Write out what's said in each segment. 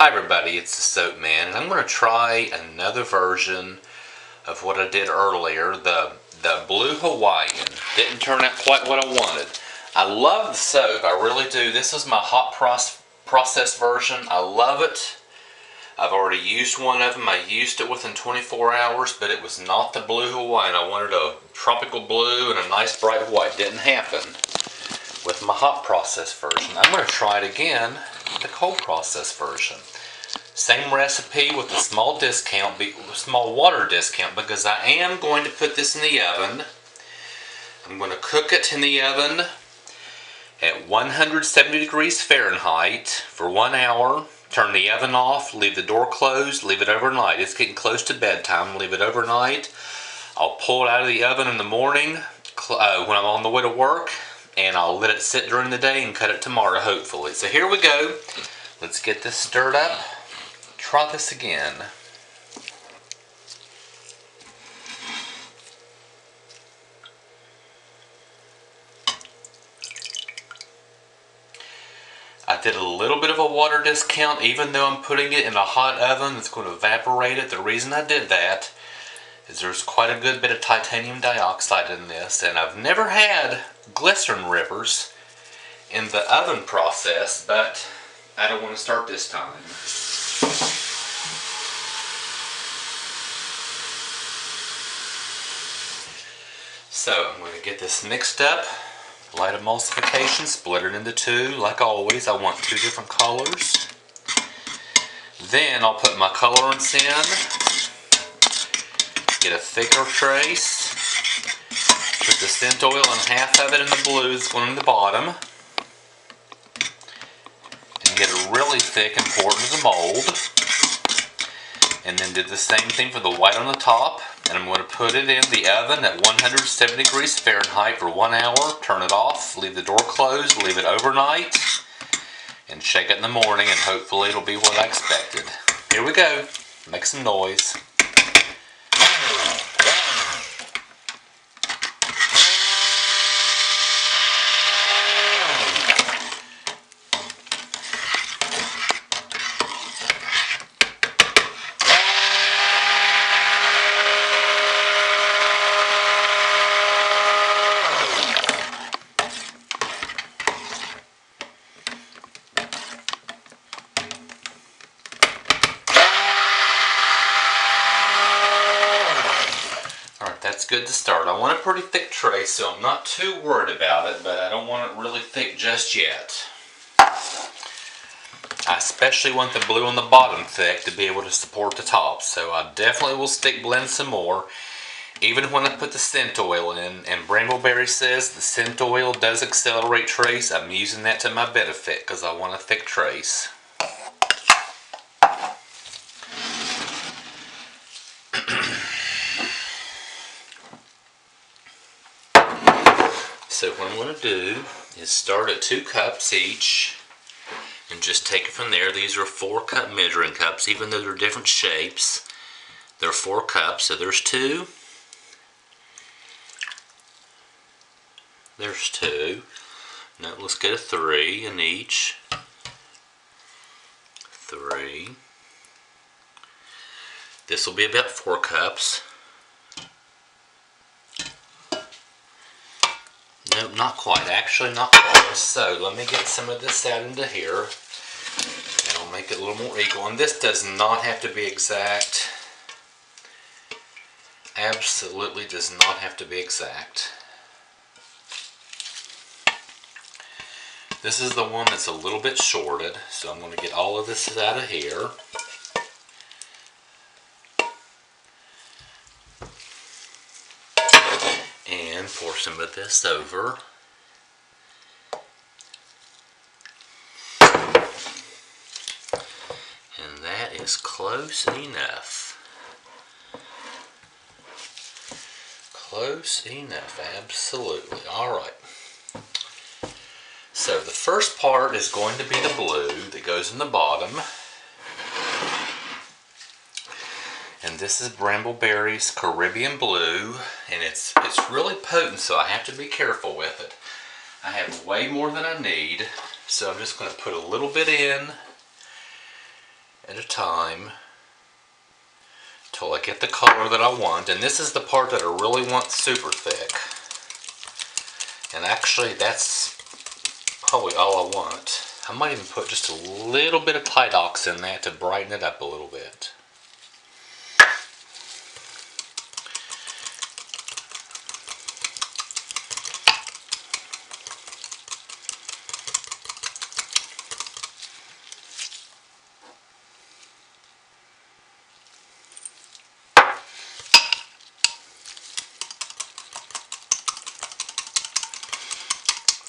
Hi everybody, it's the Soap Man, and I'm going to try another version of what I did earlier. The Blue Hawaiian didn't turn out quite what I wanted. I love the soap, I really do. This is my hot process version. I love it. I've already used one of them. I used it within 24 hours, but it was not the Blue Hawaiian. I wanted a tropical blue and a nice bright white. Didn't happen with my hot process version. I'm going to try it again, the cold process version. Same recipe with a small water discount, because I am going to put this in the oven. I'm going to cook it in the oven at 170 degrees Fahrenheit for 1 hour. Turn the oven off, leave the door closed, leave it overnight. It's getting close to bedtime, leave it overnight. I'll pull it out of the oven in the morning when I'm on the way to work, and I'll let it sit during the day and cut it tomorrow, hopefully. So here we go. Let's get this stirred up. Try this again. I did a little bit of a water discount. Even though I'm putting it in a hot oven, it's going to evaporate it. The reason I did that is there's quite a good bit of titanium dioxide in this, and I've never had glycerin rippers in the oven process, but I don't want to start this time. So I'm going to get this mixed up, light emulsification, split it into two. Like always, I want two different colors. Then I'll put my colorants in, get a thicker trace, put the scent oil and half of it in the blue, that's going in the bottom, and get it really thick and pour it into the mold. And then do the same thing for the white on the top. And I'm going to put it in the oven at 170 degrees Fahrenheit for 1 hour. Turn it off, leave the door closed, leave it overnight, and shake it in the morning, and hopefully it'll be what I expected. Here we go. Make some noise. That's good to start. I want a pretty thick tray, so I'm not too worried about it, but I don't want it really thick just yet. I especially want the blue on the bottom thick to be able to support the top, so I definitely will stick blend some more, even when I put the scent oil in. And Brambleberry says the scent oil does accelerate trace. I'm using that to my benefit because I want a thick trace. So what I'm going to do is start at 2 cups each and just take it from there. These are 4-cup measuring cups, even though they're different shapes. They're 4 cups, so there's 2. There's 2. Now let's get a 3 in each. 3. This will be about 4 cups. Nope, not quite. Actually, not quite. So let me get some of this out into here, and I'll make it a little more equal. And this does not have to be exact. Absolutely does not have to be exact. This is the one that's a little bit shorted, so I'm going to get all of this out of here. And pour some of this over. And that is close enough. Close enough, absolutely. Alright. So the first part is going to be the blue that goes in the bottom. And this is Brambleberry's Caribbean Blue, and it's really potent, so I have to be careful with it. I have way more than I need, so I'm just going to put a little bit in at a time till I get the color that I want. And this is the part that I really want super thick. And actually that's probably all I want. I might even put just a little bit of Tidox in that to brighten it up a little bit.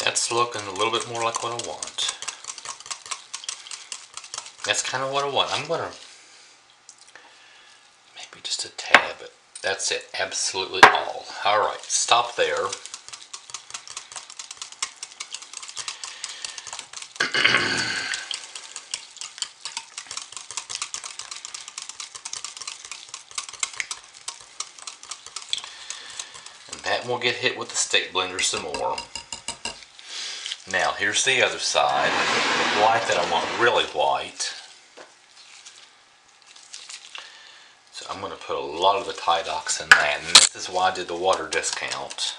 That's looking a little bit more like what I want. That's kind of what I want. I'm going to maybe just a tad, but that's it. Absolutely all. Alright, stop there. And that will get hit with the stick blender some more. Now, here's the other side, the white that I want really white. So I'm going to put a lot of the Tidox in that, and this is why I did the water discount.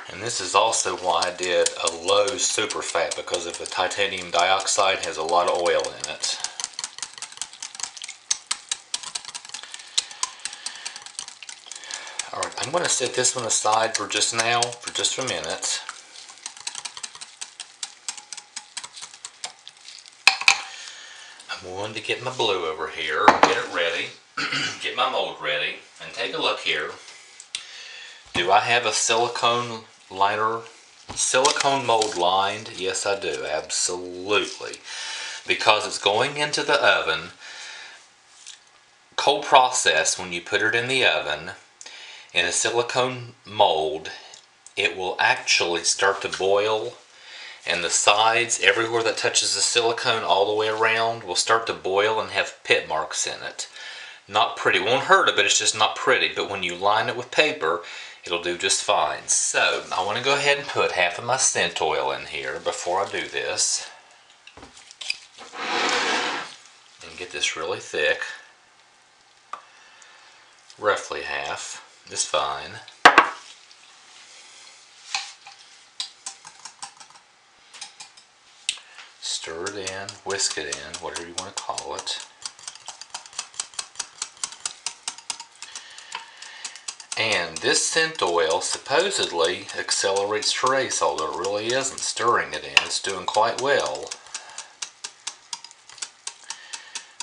And this is also why I did a low super fat, because of the titanium dioxide has a lot of oil in it. Alright, I'm going to set this one aside for just now, for just a minute. I'm going to get my blue over here, get it ready, get my mold ready, and take a look here. Do I have a silicone liner? Silicone mold lined? Yes, I do. Absolutely. Because it's going into the oven. Cold process, when you put it in the oven in a silicone mold, it will actually start to boil, and the sides, everywhere that touches the silicone all the way around, will start to boil and have pit marks in it. Not pretty. Won't hurt it, but it's just not pretty. But when you line it with paper, it'll do just fine. So, I want to go ahead and put half of my scent oil in here before I do this. And get this really thick. Roughly half is fine. Stir it in, whisk it in, whatever you want to call it. And this scent oil supposedly accelerates trace, although it really isn't. Stirring it in, it's doing quite well.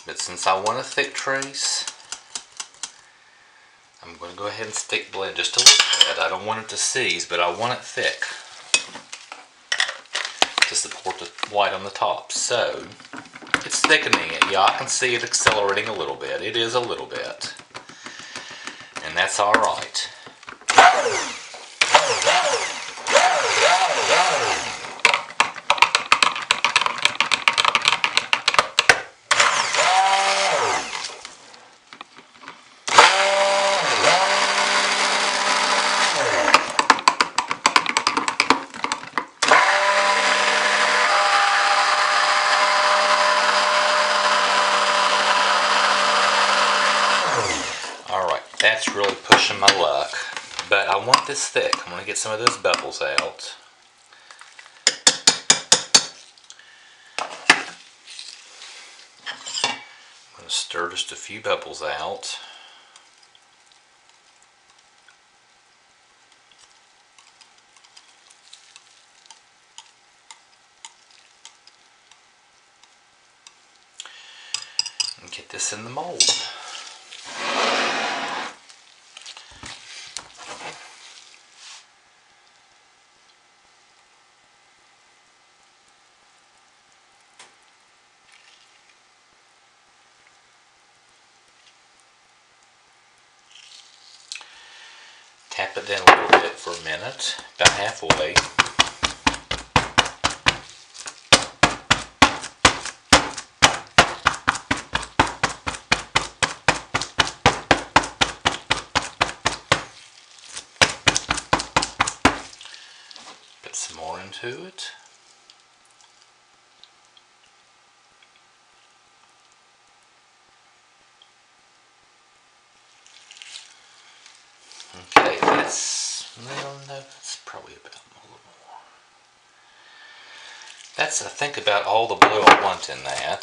But since I want a thick trace, I'm going to go ahead and stick blend just a little bit. I don't want it to seize, but I want it thick to support the white on the top. So, it's thickening it. Yeah, I can see it accelerating a little bit. It is a little bit. And that's alright. That's really pushing my luck, but I want this thick. I'm going to get some of those bubbles out. I'm going to stir just a few bubbles out. And get this in the mold. Tap it down a little bit for a minute, about halfway. Okay, that's probably about a little more. That's, I think, about all the blue I want in that.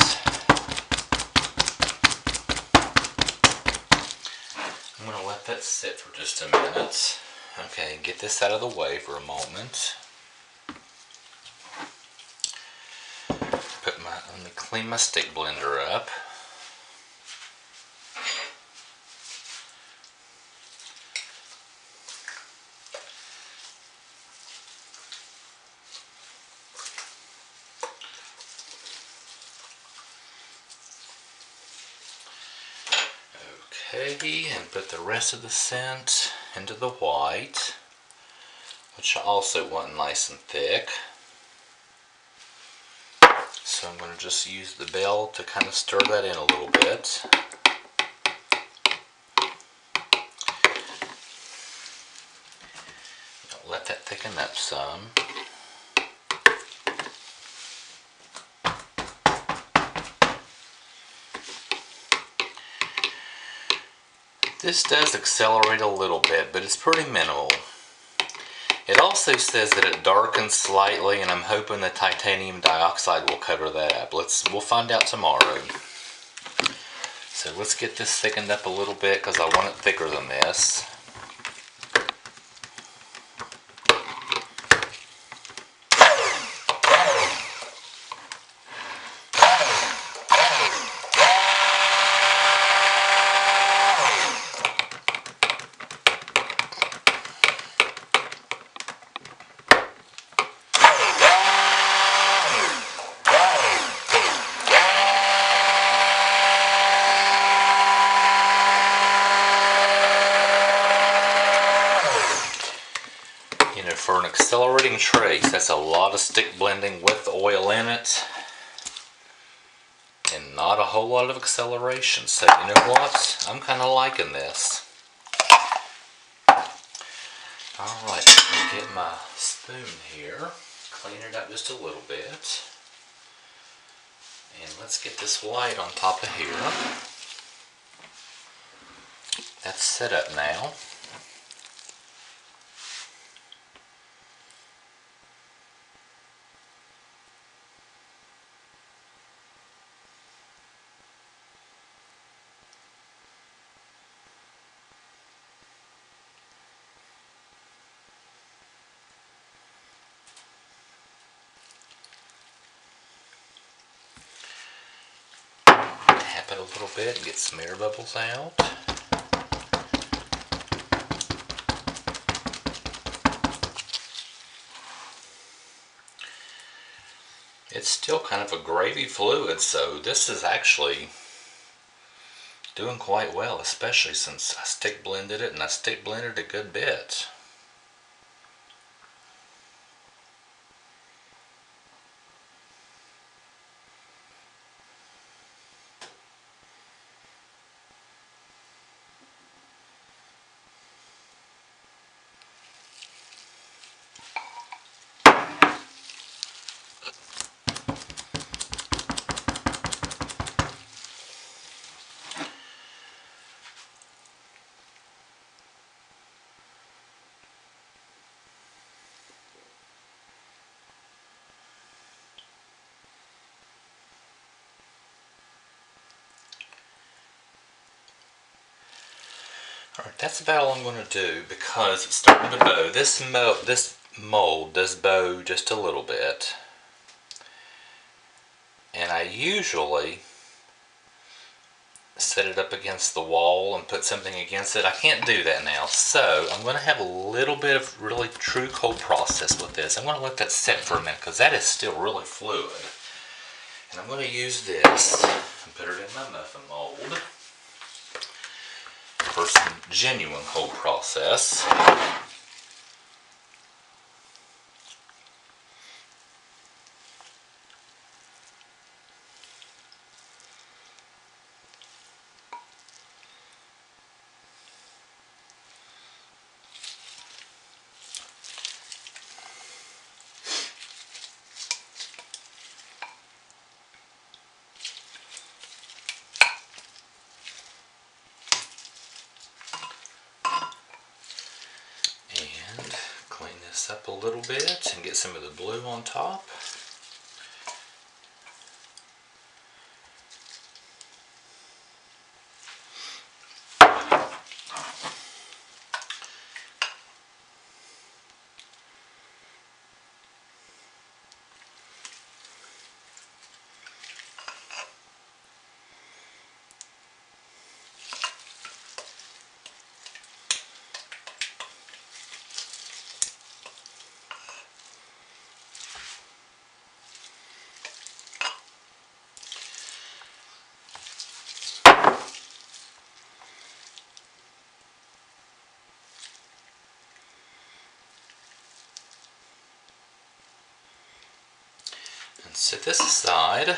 I'm going to let that sit for just a minute. Okay, get this out of the way for a moment. Let me clean my stick blender up. Okay, and put the rest of the scent into the white, which I also want nice and thick. So I'm going to just use the bell to kind of stir that in a little bit. Let that thicken up some. This does accelerate a little bit, but it's pretty minimal. It also says that it darkens slightly, and I'm hoping the titanium dioxide will cover that up. We'll find out tomorrow. So let's get this thickened up a little bit because I want it thicker than this. For an accelerating trace, that's a lot of stick blending with oil in it and not a whole lot of acceleration. So you know what? I'm kind of liking this. Alright, let me get my spoon here, clean it up just a little bit, and let's get this white on top of here. That's set up now. Tap it a little bit and get some air bubbles out. It's still kind of a gravy fluid, so this is actually doing quite well, especially since I stick blended it, and I stick blended a good bit. Alright, that's about all I'm going to do because it's starting to bow. This mold does bow just a little bit. And I usually set it up against the wall and put something against it. I can't do that now. So I'm going to have a little bit of really true cold process with this. I'm going to let that sit for a minute because that is still really fluid. And I'm going to use this and put it in my muffin mold for some genuine cold process. this up a little bit and get some of the blue on top. And set this aside.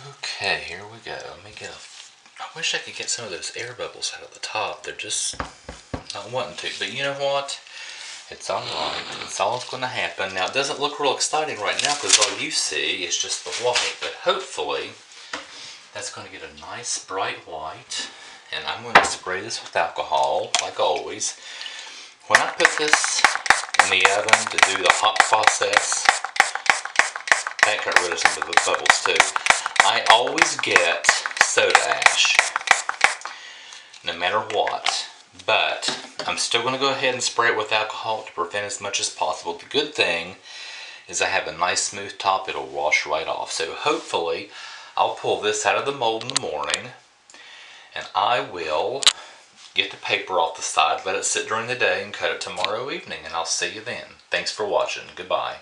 Okay, here we go. Let me get I wish I could get some of those air bubbles out of the top. They're just not wanting to. But you know what? It's alright. It's all going to happen. Now, it doesn't look real exciting right now because all you see is just the white. But hopefully, that's going to get a nice bright white. And I'm going to spray this with alcohol, like always. When I put this in the oven to do the hot process, that got rid of some of the bubbles too. I always get soda ash, no matter what. But I'm still going to go ahead and spray it with alcohol to prevent as much as possible. The good thing is I have a nice smooth top. It'll wash right off. So hopefully I'll pull this out of the mold in the morning, and I will get the paper off the side, let it sit during the day, and cut it tomorrow evening, and I'll see you then. Thanks for watching. Goodbye.